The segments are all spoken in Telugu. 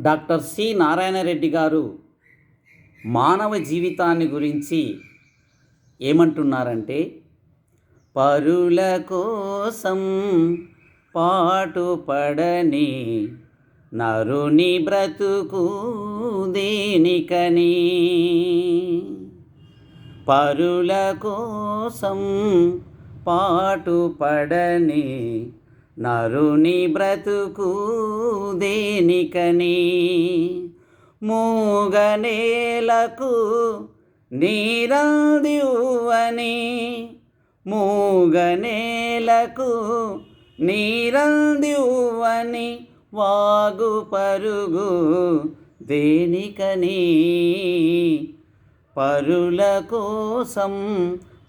డాక్టర్ సి నారాయణ రెడ్డి గారు మానవ జీవితాన్ని గురించి ఏమంటున్నారంటే, పరుల కోసం పాటుపడని నరుని బ్రతుకు దేనికని. పరుల కోసం పాటుపడని నరుని బ్రతుకు దేనికని. మూగనేలకు నీరందివ్వని, మూగనేలకు నీరందివ్వని వాగు పరుగు దేనికని. పరుల కోసం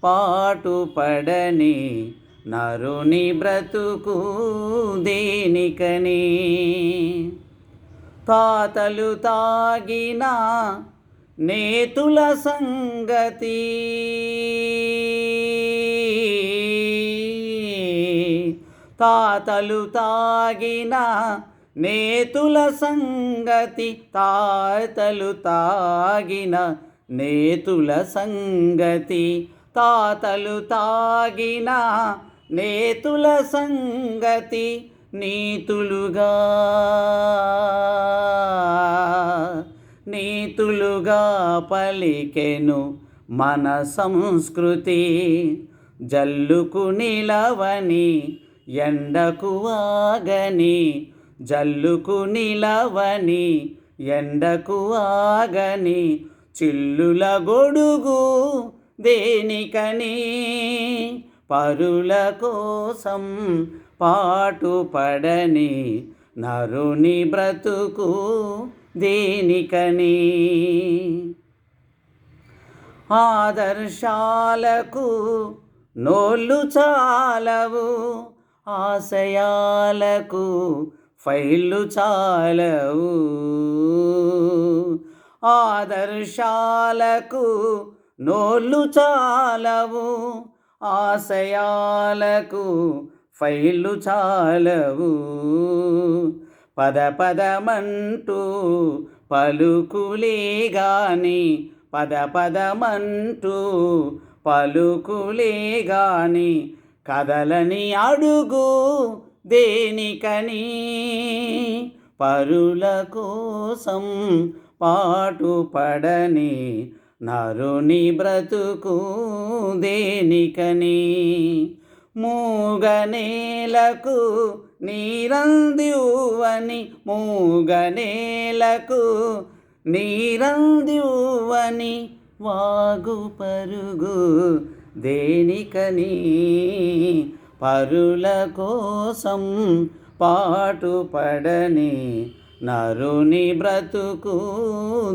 పాటుపడని నరుని బ్రతుకు దేనికని. తాతలు తాగిన నేతుల సంగతి, తాతలు తాగిన నేతుల సంగతి, తాతలు తాగిన నేతుల సంగతి, తాతలు తాగిన నేతుల సంగతి నీతులుగా నీతులుగా పలికెను మన సంస్కృతి. జల్లుకు నిలవని ఎండకు ఆగని, జల్లుకు నిలవని ఎండకు ఆగని చిల్లుల గొడుగు దేనికని. పరుల కోసం పాటుపడని నరుని బ్రతుకు దేనికని. ఆదర్శాలకు నోళ్ళు చాలవు, ఆశయాలకు ఫైళ్ళు చాలవు. ఆదర్శాలకు నోళ్ళు చాలవు, ఆశయాలకు ఫైళ్ళు చాలవు. పద పదమంటూ పలుకులే గాని, పద పదమంటూ పలుకులే గాని కదలని అడుగు దేనికని. పరుల కోసం పాటుపడని నరుని బ్రతుకు దేనికని. మూగనేలకు నీరందివ్వని, మూగనేలకు నీరందివ్వని వాగు పరుగు దేనికని. పరుల కోసం పాటుపడని నరుని బ్రతుకు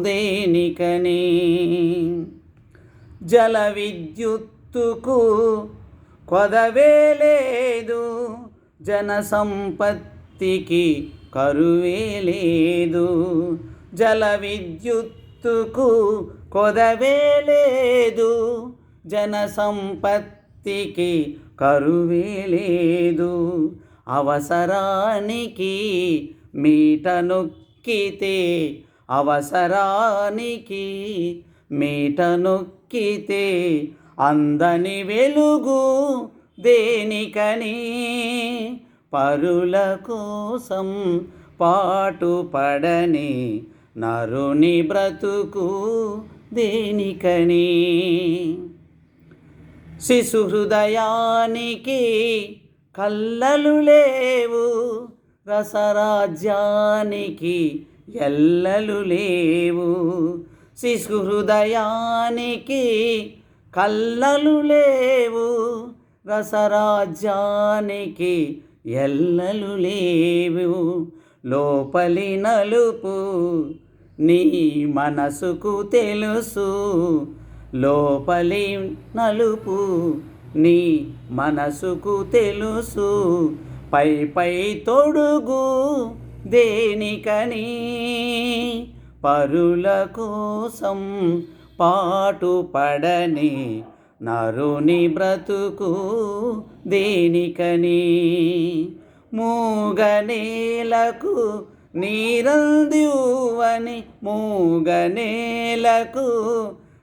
దేనికని. జల విద్యుత్తుకు కొదవే లేదు, జన సంపత్తికి కరువే లేదు. జల విద్యుత్తుకు కొదవే లేదు, జన సంపత్తికి కరువే లేదు. అవసరానికి మీట నొక్కితే, అవసరానికి మీట నొక్కితే అందని వెలుగు దేనికని. పరుల కోసం పాటుపడని నరుని బ్రతుకు దేనికని. శిశు హృదయానికి కల్లలు లేవు, రసరాజ్యానికి ఎల్లలు లేవు. శిశు హృదయానికి కల్లలు లేవు, రసరాజ్యానికి ఎల్లలు లేవు. లోపలి నలుపు నీ మనసుకు తెలుసు, లోపలి నలుపు నీ మనసుకు తెలుసు. పై పై తొడుగు దేనికని. పరుల కోసం పాటుపడని నరుని బ్రతుకు దేనికని. మూగనేలకు నీరందివ్వని మూగనేలకు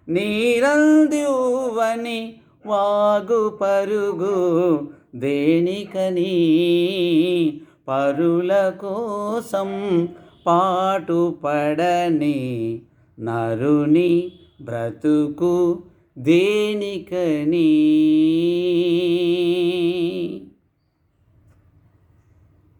నీరందివ్వని వాగు పరుగు దేనికని పరుల కోసం పాటుపడని నరుని బ్రతుకు దేనికని.